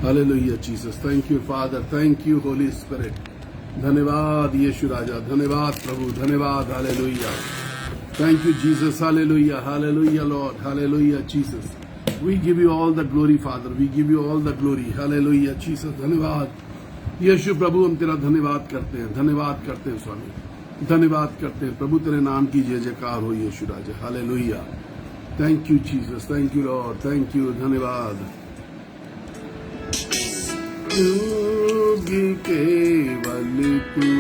Hallelujah Jesus, thank you Father, thank you Holy Spirit. धन्यवाद यीशु राजा, धन्यवाद प्रभु, धन्यवाद। Hallelujah, thank you Jesus. Hallelujah, hallelujah Lord, hallelujah Jesus. We give you all the glory Father, we give you all the glory. Hallelujah Jesus, धन्यवाद यीशु प्रभु। हम तेरा धन्यवाद करते हैं, धन्यवाद करते हैं स्वामी, धन्यवाद करते हैं प्रभु। तेरे नाम की जय जयकार हो यीशु राजा। Hallelujah, thank you Jesus, thank you Lord, thank you, धन्यवाद। योगी केवल तू,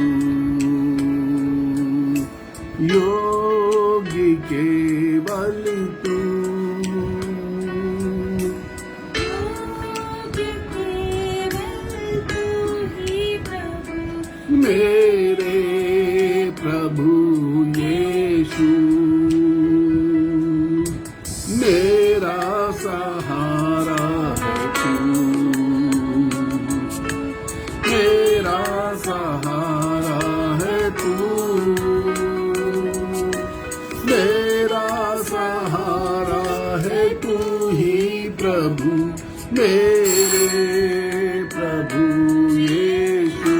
योगी केवल तू, मेरे प्रभु यीशु, मेरा सहारा है तू, मेरा सहारा है तू, मेरा सहारा है तू ही प्रभु, मेरे प्रभु यीशु।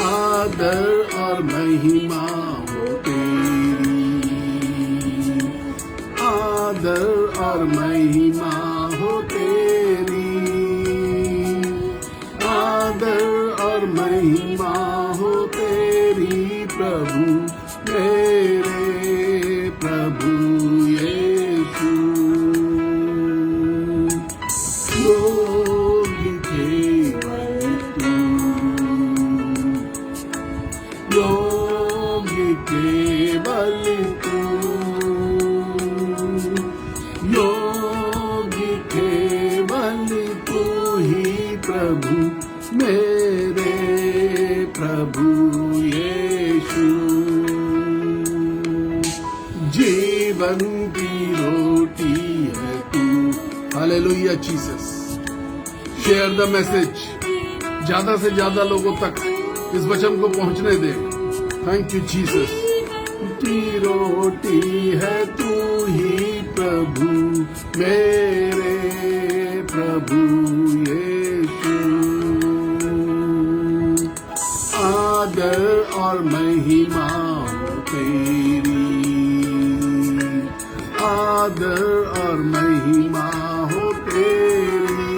आदर और महिमा हो तेरी, आदर और महिमा हो तेरी, आदर और महिमा हो तेरी प्रभु, मेरे प्रभु यीशु। योगी केवल तू, योगी केवल तू, योगी केवल तू ही प्रभु, मेरे प्रभु यीशु। जीवन की रोटी है तू। Hallelujah Jesus. Share the message, ज्यादा से ज्यादा लोगों तक इस वचन को पहुंचने दे। Thank you Jesus. की रोटी है तू ही प्रभु, मेरे प्रभु यीशु। आदर और महिमा हो तेरी, आदर और महिमा हो तेरी,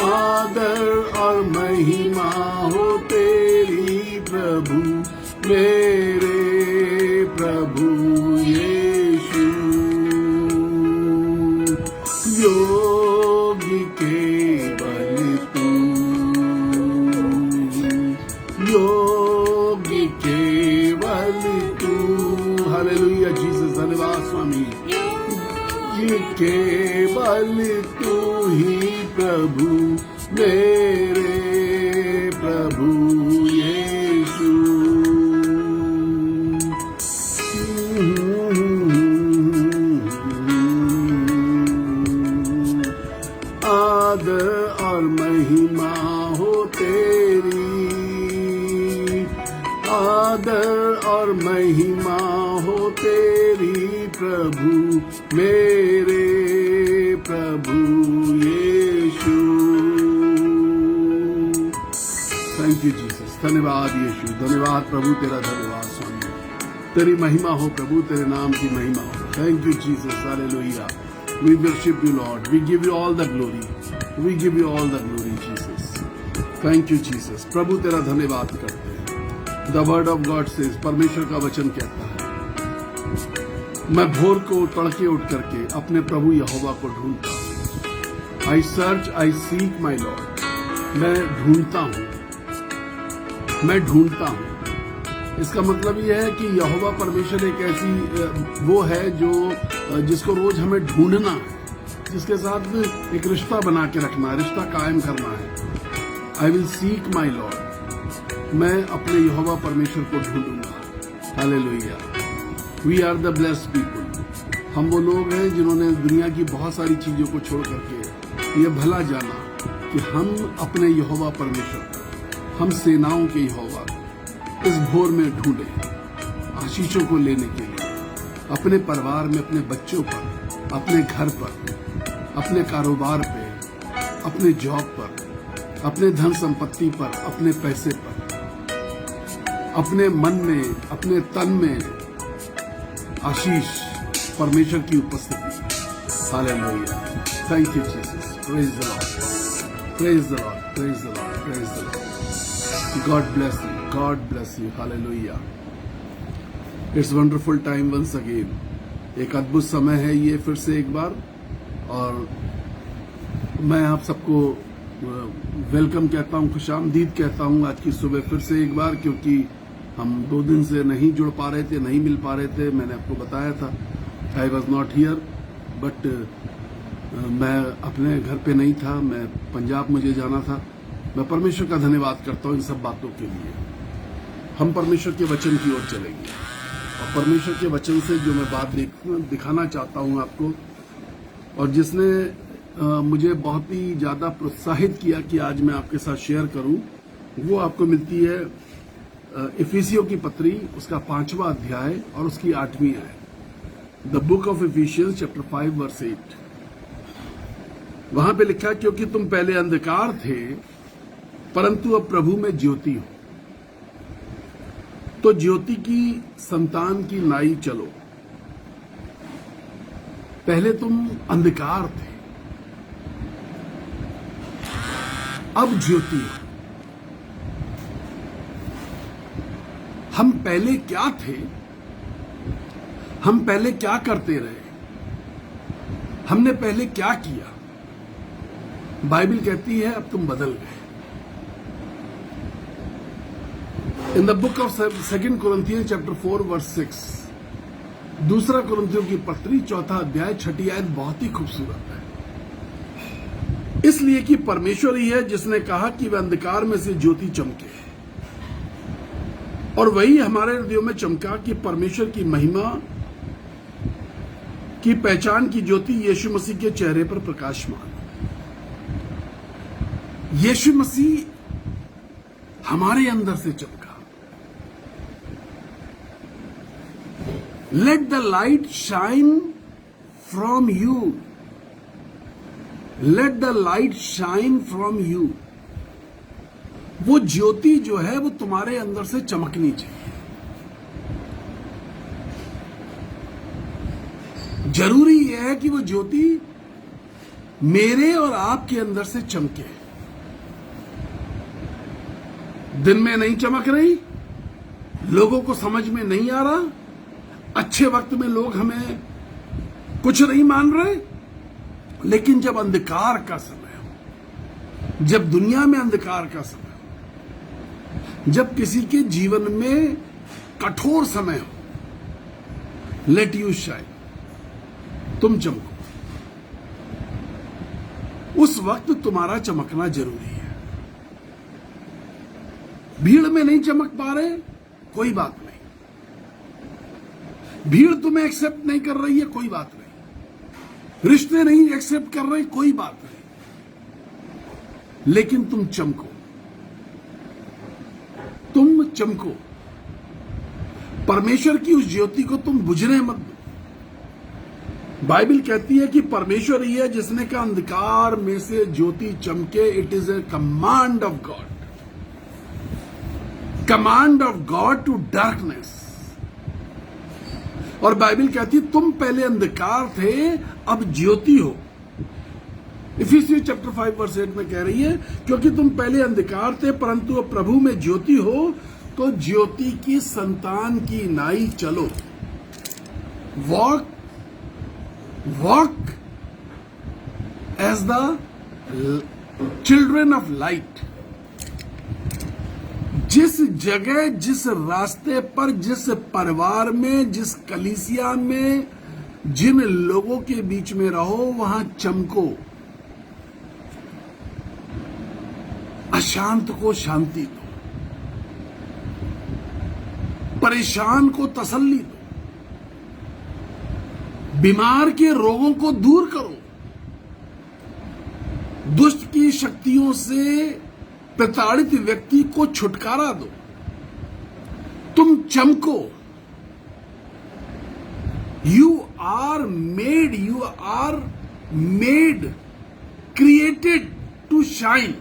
आदर और महिमा हो तेरी प्रभु, मेरे प्रभु यीशु। योगी केवल तू, योगी केवल तू। हालेलुया जीसस, धन्यवाद स्वामी। ये केवल तू ही प्रभु, मेरे प्रभु यीशु। आदर और महिमा हो तेरी, आदर और महिमा हो तेरी प्रभु, मेरे प्रभु यीशु। थैंक यू जीसस, धन्यवाद यीशु, धन्यवाद प्रभु, तेरा धन्यवाद स्वामी। तेरी महिमा हो प्रभु, तेरे नाम की महिमा हो। Thank you Jesus, hallelujah. We worship you Lord, we give you all the glory, we give you all the glory Jesus. Thank you Jesus। प्रभु तेरा धन्यवाद करते हैं। The word of God says, परमेश्वर का वचन कहता है, मैं भोर को तड़के उठ करके अपने प्रभु यहोवा को ढूंढता हूँ। I search, I seek my Lord। मैं ढूंढता हूँ, मैं ढूंढता हूँ। इसका मतलब यह है कि यहोवा परमेश्वर एक ऐसी वो है जो जिसको रोज हमें ढूंढना है, जिसके साथ एक रिश्ता बना के रखना है, रिश्ता कायम करना है। I will seek my Lord. मैं अपने यहोवा परमेश्वर को ढूंढूंगा। Hallelujah. We are the blessed people. हम वो लोग हैं जिन्होंने दुनिया की बहुत सारी चीजों को छोड़ करके ये भला जाना कि हम अपने यहोवा परमेश्वर, हम सेनाओं के यहोवा इस भोर में ढूंढे आशीषों को लेने के लिए। अपने परिवार में, अपने बच्चों पर, अपने घर पर, अपने कारोबार पे, अपने जॉब पर, अपने धन संपत्ति पर, अपने पैसे पर, अपने मन में, अपने तन में आशीष परमेश्वर की उपस्थिति। Hallelujah, thank you Jesus, praise the Lord, praise the Lord, praise the Lord, praise the Lord. God bless you, God bless you, hallelujah. It's wonderful time once again. एक अद्भुत समय है ये फिर से एक बार, और मैं आप सबको वेलकम कहता हूं, खुशामदीद कहता हूं आज की सुबह फिर से एक बार, क्योंकि हम 2 दिन से नहीं जुड़ पा रहे थे, नहीं मिल पा रहे थे। मैंने आपको बताया था, I was not here, but मैं अपने घर पे नहीं था, मैं पंजाब मुझे जाना था। मैं परमेश्वर का धन्यवाद करता हूं इन सब बातों के लिए। हम परमेश्वर के वचन की ओर चलेंगे, और परमेश्वर के वचन से जो मैं बात दिखाना चाहता हूं आपको, और जिसने मुझे बहुत ही ज्यादा प्रोत्साहित किया कि आज मैं आपके साथ शेयर करूं, वो आपको मिलती है इफिसियों की पत्री, उसका 5वां अध्याय और उसकी 8वीं आयत। The book of Ephesians chapter 5 verse 8। वहां पे लिखा है, क्योंकि तुम पहले अंधकार थे परंतु अब प्रभु में ज्योति हो, तो ज्योति की संतान की नाई चलो। पहले तुम अंधकार थे, अब ज्योति हो। हम पहले क्या थे, हम पहले क्या करते रहे, हमने पहले क्या किया, बाइबल कहती है अब तुम बदल गए। In the book of 2 Corinthians chapter 4 verse 6, 2 कुरिन्थियों की पत्री 4 अध्याय 6 आयत बहुत ही खूबसूरत है। इसलिए कि परमेश्वर ही है जिसने कहा कि वह अंधकार में से ज्योति चमके, और वही हमारे हृदयों में चमका कि परमेश्वर की महिमा की पहचान की ज्योति यीशु मसीह के चेहरे पर प्रकाशमान। यीशु मसीह हमारे अंदर से चमका। Let the light shine from you, let the light shine from you. वो ज्योति जो है वो तुम्हारे अंदर से चमकनी चाहिए। जरूरी यह है कि वो ज्योति मेरे और आपके अंदर से चमके। दिन में नहीं चमक रही, लोगों को समझ में नहीं आ रहा, अच्छे वक्त में लोग हमें कुछ नहीं मान रहे, लेकिन जब अंधकार का समय हो, जब दुनिया में अंधकार का समय हो, जब किसी के जीवन में कठोर समय हो, लेट यू शाइन, तुम चमको। उस वक्त तुम्हारा चमकना जरूरी है। भीड़ में नहीं चमक पा रहे, कोई बात नहीं। भीड़ तुम्हें एक्सेप्ट नहीं कर रही है, कोई बात नहीं। रिश्ते नहीं एक्सेप्ट कर रहे, कोई बात नहीं, लेकिन तुम चमको, तुम चमको। परमेश्वर की उस ज्योति को तुम बुझने मत दो। बाइबल कहती है कि परमेश्वर ही है जिसने कहा अंधकार में से ज्योति चमके। It is a command of God, command of God to darkness. और बाइबल कहती तुम पहले अंधकार थे, अब ज्योति हो। इफिसियों चैप्टर 5 वर्स 8 में कह रही है, क्योंकि तुम पहले अंधकार थे परंतु अब प्रभु में ज्योति हो, तो ज्योति की संतान की नाई चलो। Walk walk as the children of light. जिस जगह, जिस रास्ते पर, जिस परिवार में, जिस कलीसिया में, जिन लोगों के बीच में रहो, वहां चमको। अशांत को शांति दो, परेशान को तसल्ली दो, बीमार के रोगों को दूर करो, दुष्ट की शक्तियों से प्रताड़ित व्यक्ति को छुटकारा दो। तुम चमको। You are made, created to shine.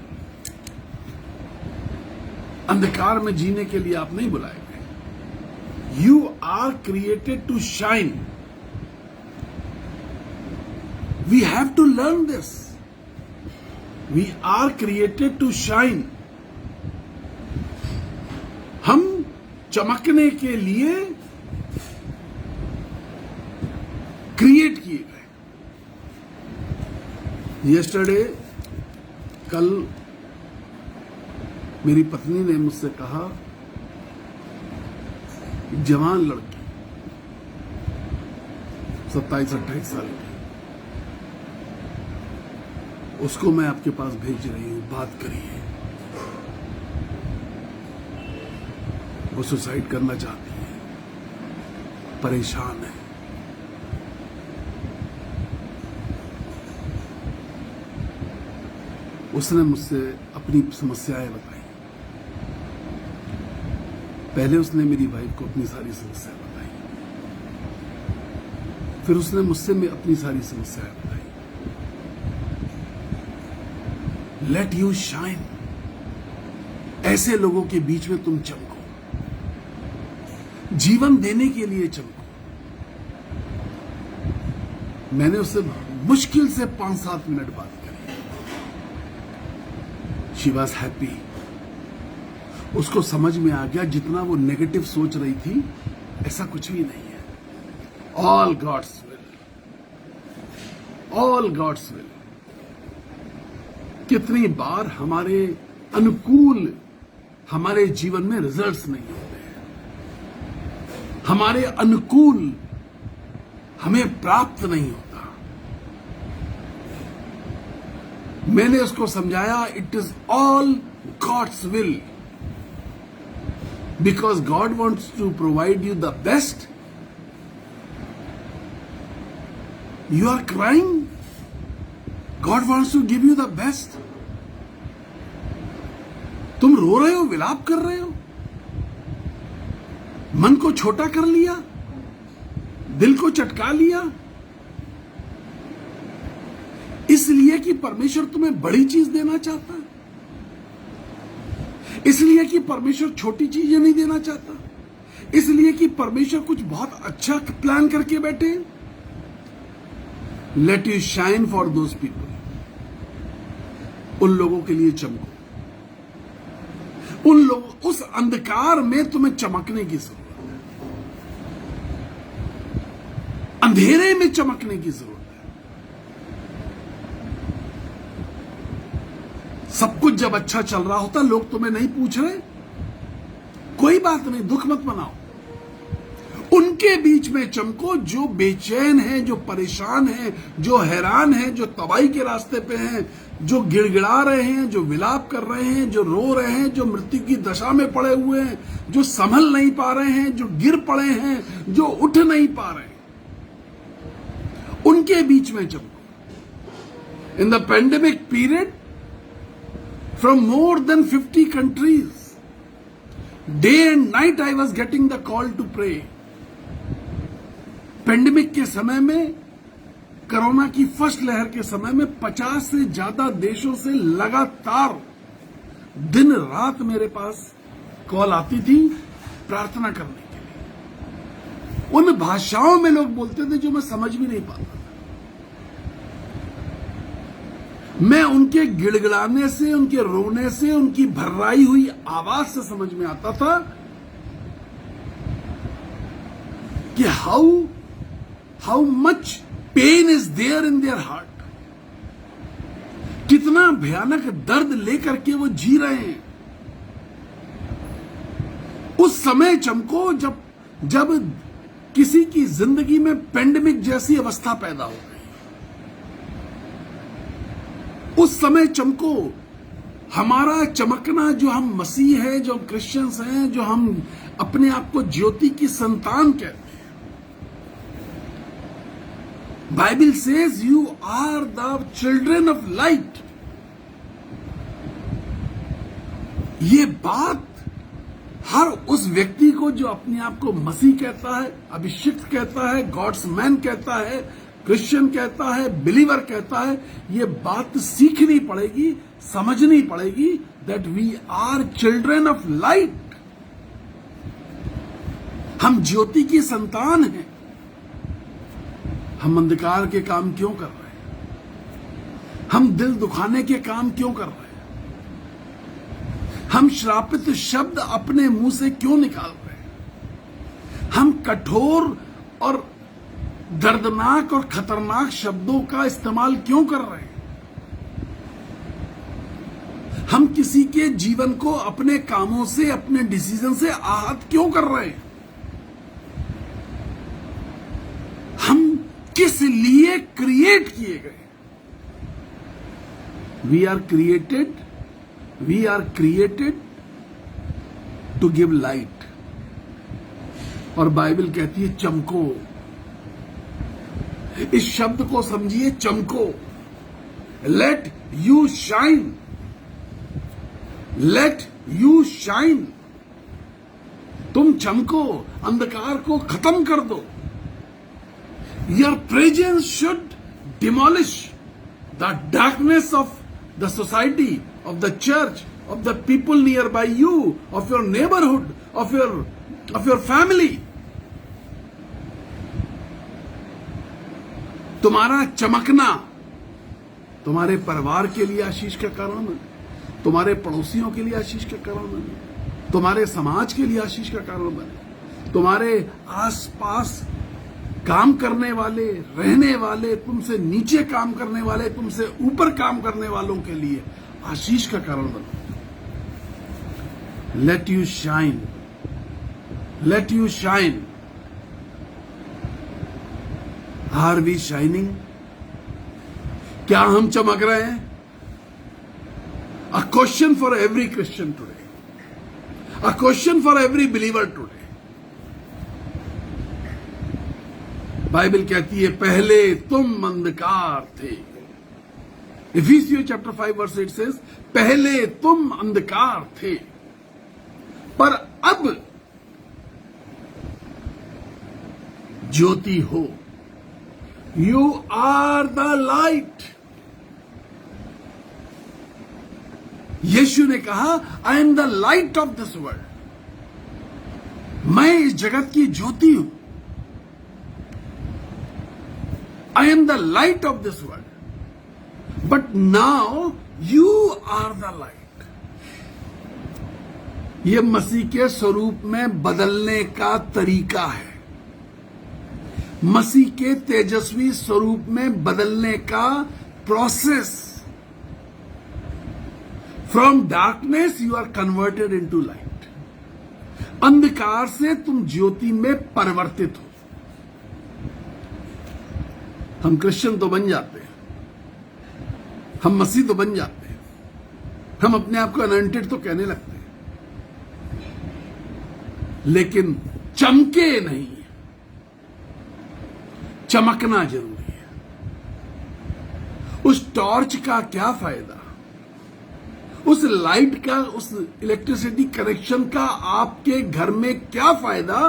अंधकार में जीने के लिए आप नहीं बुलाए गए. You are created to shine. We have to learn this. We are created to shine. हम चमकने के लिए क्रिएट किए गए. यस्टरडे, कल मेरी पत्नी ने मुझसे कहा, जवान लड़की 27-28 साल की, उसको मैं आपके पास भेज रही हूं, बात करिए. वो सुसाइड करना चाहती है, परेशान है. उसने मुझसे अपनी समस्याएं बताई. पहले उसने मेरी वाइफ को अपनी सारी समस्याएं बताई, फिर उसने मुझसे अपनी सारी समस्याएं बताई. Late you shine. ऐसे लोगों के बीच में तुम चमको, जीवन देने के लिए चमको. मैंने उससे मुश्किल से 5-7 मिनट बात करी. She was happy. उसको समझ में आ गया जितना वो नेगेटिव सोच रही थी, ऐसा कुछ भी नहीं है. All God's will, all God's will. कितनी बार हमारे अनुकूल हमारे जीवन में रिजल्ट्स नहीं होते हैं, हमारे अनुकूल हमें प्राप्त नहीं होता. मैंने उसको समझाया, it is all God's will. Because God wants to provide you the best. You are crying. God wants to give you the best. तुम रो रहे हो, विलाप कर रहे हो, मन को छोटा कर लिया, दिल को चटका लिया, इसलिए कि परमेश्वर तुम्हें बड़ी चीज देना चाहता है, इसलिए कि परमेश्वर छोटी चीजें नहीं देना चाहता, इसलिए कि परमेश्वर कुछ बहुत अच्छा प्लान करके बैठे. Late you shine for those people. उन लोगों के लिए चमको. उन लोगों, उस अंधकार में तुम्हें चमकने की जरूरत है. अंधेरे में चमकने की जरूरत है. सब कुछ जब अच्छा चल रहा होता, लोग तुम्हें नहीं पूछ रहे, कोई बात नहीं, दुख मत मनाओ. उनके बीच में चमको जो बेचैन हैं, जो परेशान हैं, जो हैरान हैं, जो तबाही के रास्ते पे हैं, जो गिड़गिड़ा रहे हैं, जो विलाप कर रहे हैं, जो रो रहे हैं, जो मृत्यु की दशा में पड़े हुए हैं, जो संभल नहीं पा रहे हैं, जो गिर पड़े हैं, जो उठ नहीं पा रहे हैं, उनके बीच में चमको. In the pandemic period, from more than 50 countries, day and night I was getting the call to pray. Pandemic के समय में, कोरोना की फर्स्ट लहर के समय में 50 से ज्यादा देशों से लगातार दिन रात मेरे पास कॉल आती थी प्रार्थना करने के लिए. उन भाषाओं में लोग बोलते थे जो मैं समझ भी नहीं पाता. मैं उनके गिड़गिड़ाने से, उनके रोने से, उनकी भर्राई हुई आवाज से समझ में आता था कि how much pain is there in their heart. कितना भयानक दर्द लेकर के वो जी रहे हैं. उस समय चमको जब किसी की जिंदगी में पेंडेमिक जैसी अवस्था पैदा हो गई. उस समय चमको. हमारा चमकना, जो हम मसीह हैं, जो हम क्रिश्चियंस हैं, जो हम अपने आप को ज्योति की संतान कहते हैं, Bible says you are the children of light. ये बात हर उस व्यक्ति को जो अपने आप को मसीह कहता है, अभिषिक्त कहता है, गॉड्स मैन कहता है, क्रिश्चियन कहता है, बिलीवर कहता है, ये बात सीखनी पड़ेगी, समझनी पड़ेगी that we are children of light. हम ज्योति की संतान हैं। हम अंधकार के काम क्यों कर रहे हैं? हम दिल दुखाने के काम क्यों कर रहे हैं? हम श्रापित शब्द अपने मुंह से क्यों निकाल रहे हैं? हम कठोर और दर्दनाक और खतरनाक शब्दों का इस्तेमाल क्यों कर रहे हैं? हम किसी के जीवन को अपने कामों से, अपने डिसीजन से आहत क्यों कर रहे हैं? हम किस लिए क्रिएट किए गए? We are created to give light. और बाइबल कहती है चमको। इस शब्द को समझिए, चमको। Let you shine, let you shine. तुम चमको, अंधकार को खत्म कर दो। Your presence should demolish the darkness of the society, of the church, of the people nearby you, of your neighborhood, of your family. तुम्हारा चमकना तुम्हारे परिवार के लिए आशीष का कारण बने, तुम्हारे पड़ोसियों के लिए आशीष का कारण बने, तुम्हारे समाज के लिए आशीष का कारण बने, तुम्हारे आसपास काम करने वाले, रहने वाले, तुमसे नीचे काम करने वाले, तुमसे ऊपर काम करने वालों के लिए आशीष का कारण बनो। Let you shine, let you shine. Are we shining? क्या हम चमक रहे हैं? A question for every Christian today, a question for every believer today. Bible कहती है पहले तुम अंधकार थे। इफिसियों चैप्टर 5 वर्स 8 सेज पहले तुम अंधकार थे पर अब ज्योति हो। You are the light. यीशु ने कहा I am the light of this world. मैं इस जगत की ज्योति हूं। I am the light of this world. But now you are the light. ये मसीह के स्वरूप में बदलने का तरीका है। मसीह के तेजस्वी स्वरूप में बदलने का process. From darkness you are converted into light. अंधकार से तुम ज्योति में परिवर्तित हो। हम क्रिश्चियन तो बन जाते हैं, हम मसीह तो बन जाते हैं, हम अपने आप को अनॉइंटेड तो कहने लगते हैं, लेकिन चमके नहीं। चमकना जरूरी है। उस टॉर्च का क्या फायदा, उस लाइट का, उस इलेक्ट्रिसिटी कनेक्शन का आपके घर में क्या फायदा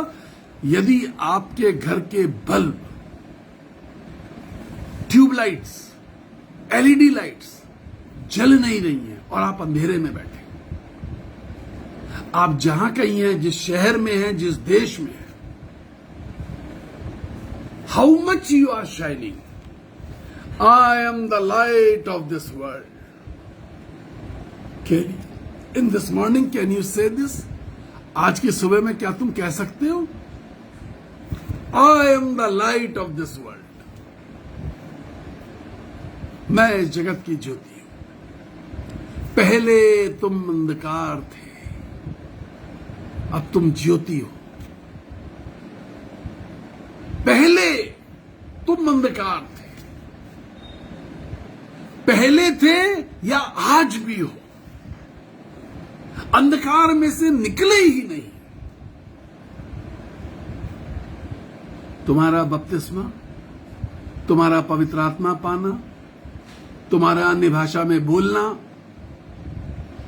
यदि आपके घर के बल्ब, ट्यूबलाइट्स, एलईडी लाइट्स जल नहीं रही हैं और आप अंधेरे में बैठे। आप जहां कहीं हैं, जिस शहर में हैं, जिस देश में हैं, how much you are shining. I am the light of this world. In this morning can you say this? आज की सुबह में क्या तुम कह सकते हो I am the light of this world. मैं इस जगत की ज्योति हूं। पहले तुम अंधकार थे, अब तुम ज्योति हो। पहले तुम अंधकार थे, पहले थे या आज भी हो। अंधकार में से निकले ही नहीं। तुम्हारा बपतिस्मा, तुम्हारा पवित्र आत्मा पाना, तुम्हारा अन्य भाषा में बोलना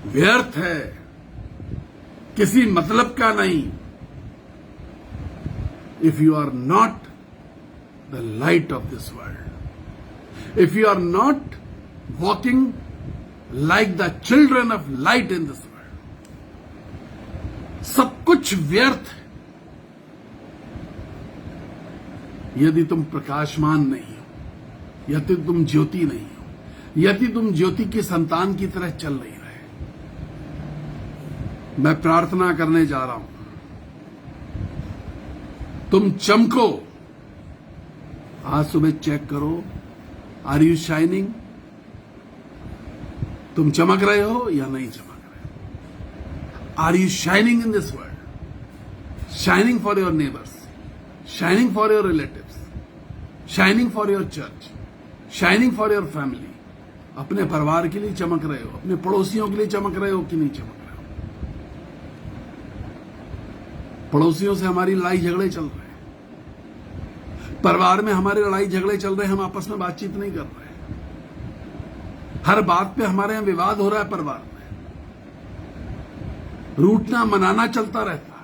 व्यर्थ है। किसी मतलब का नहीं। If you are not the light of this world, if you are not walking like the children of light in this world, सब कुछ व्यर्थ है यदि तुम प्रकाशमान नहीं हो, यदि तुम ज्योति नहीं हो, यदि तुम ज्योति की संतान की तरह चल नहीं रहे। मैं प्रार्थना करने जा रहा हूं, तुम चमको। आज सुबह चेक करो, आर यू शाइनिंग? तुम चमक रहे हो या नहीं चमक रहे? Are you shining in this world? Shining for your neighbours, shining for your relatives, shining for your church, shining for your family. अपने परिवार के लिए चमक रहे हो, अपने पड़ोसियों के लिए चमक रहे हो कि नहीं चमक रहे हो? पड़ोसियों से हमारी लड़ाई झगड़े चल रहे हैं, परिवार में हमारे लड़ाई झगड़े चल रहे हैं, हम आपस में बातचीत नहीं कर रहे। हर बात पे हमारे यहां विवाद हो रहा है, परिवार में रूठना मनाना चलता रहता है।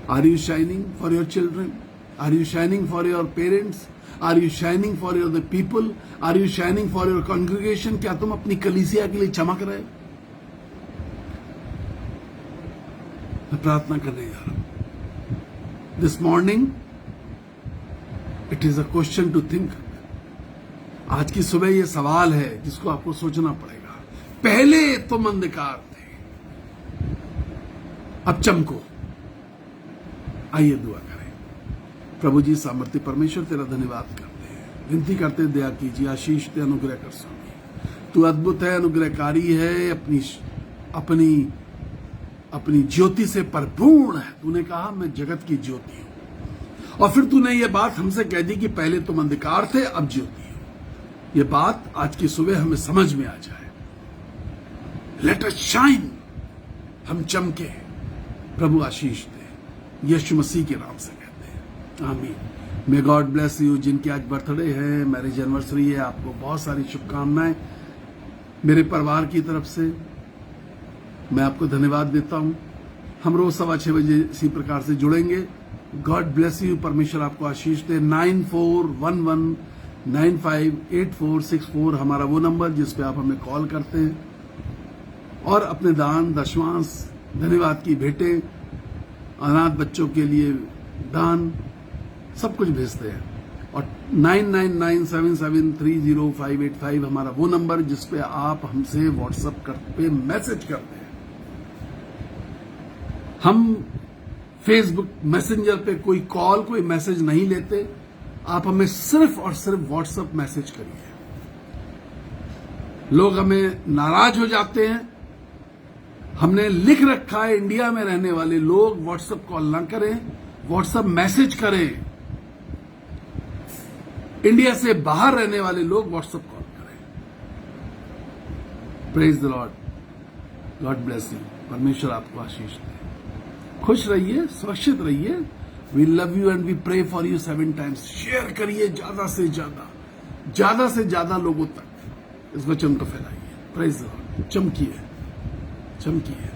Are you shining for your children? Are you shining for your parents? Are you shining for the people? Are you shining for your congregation? क्या तुम अपनी कलीसिया के लिए चमक रहे? मैं प्रार्थना करने जा रहा हूं। This morning, it is a question to think. आज की सुबह ये सवाल है जिसको आपको सोचना पड़ेगा। पहले तुम अंधकार थे, अब चमको। आइए दुआ करें। प्रभु जी सामर्थ्य परमेश्वर, तेरा धन्यवाद करते हैं, विनती करते दया कीजिए, आशीष दे, अनुग्रह कर स्वामी। तू अद्भुत है, अनुग्रहकारी है, अपनी ज्योति से परिपूर्ण है। तूने कहा मैं जगत की ज्योति हूं, और फिर तूने ये बात हमसे कह दी कि पहले तुम अंधकार थे, अब ज्योति हो। ये बात आज की सुबह हमें समझ में आ जाए। लेट अस शाइन, हम चमके। प्रभु आशीष दे, यीशु मसीह के नाम से कहते हैं, आमीन। May God bless you. जिनकी आज बर्थडे है, मैरिज एनिवर्सरी है, आपको बहुत सारी शुभकामनाएं मेरे परिवार की तरफ से। मैं आपको धन्यवाद देता हूं। हम रोज 6:15 बजे इसी प्रकार से जुड़ेंगे। God bless you. परमेश्वर आपको आशीष दे। 9411958464 हमारा वो नंबर जिस पे आप हमें कॉल करते हैं और अपने दान, दशमांश, धन्यवाद की भेंटें, अनाथ बच्चों के लिए दान, सब कुछ भेजते हैं। और 9997730585 हमारा वो नंबर जिस पे आप हमसे व्हाट्सएप पे मैसेज करते हैं। हम फेसबुक मैसेंजर पे कोई कॉल, कोई मैसेज नहीं लेते। आप हमें सिर्फ और सिर्फ व्हाट्सएप मैसेज करिए। लोग हमें नाराज हो जाते हैं। हमने लिख रखा है, इंडिया में रहने वाले लोग व्हाट्सएप कॉल ना करें, व्हाट्सएप मैसेज करें। इंडिया से बाहर रहने वाले लोग व्हाट्सएप कॉल करें। Praise the Lord. God bless you. परमेश्वर आपको आशीष दे। खुश रहिए, सुरक्षित रहिए। We love you and we pray for you 7 times. Share करिए ज्यादा से ज्यादा लोगों तक इस वचन को फैलाइए। Praise the Lord. चमकिए, चमकिए।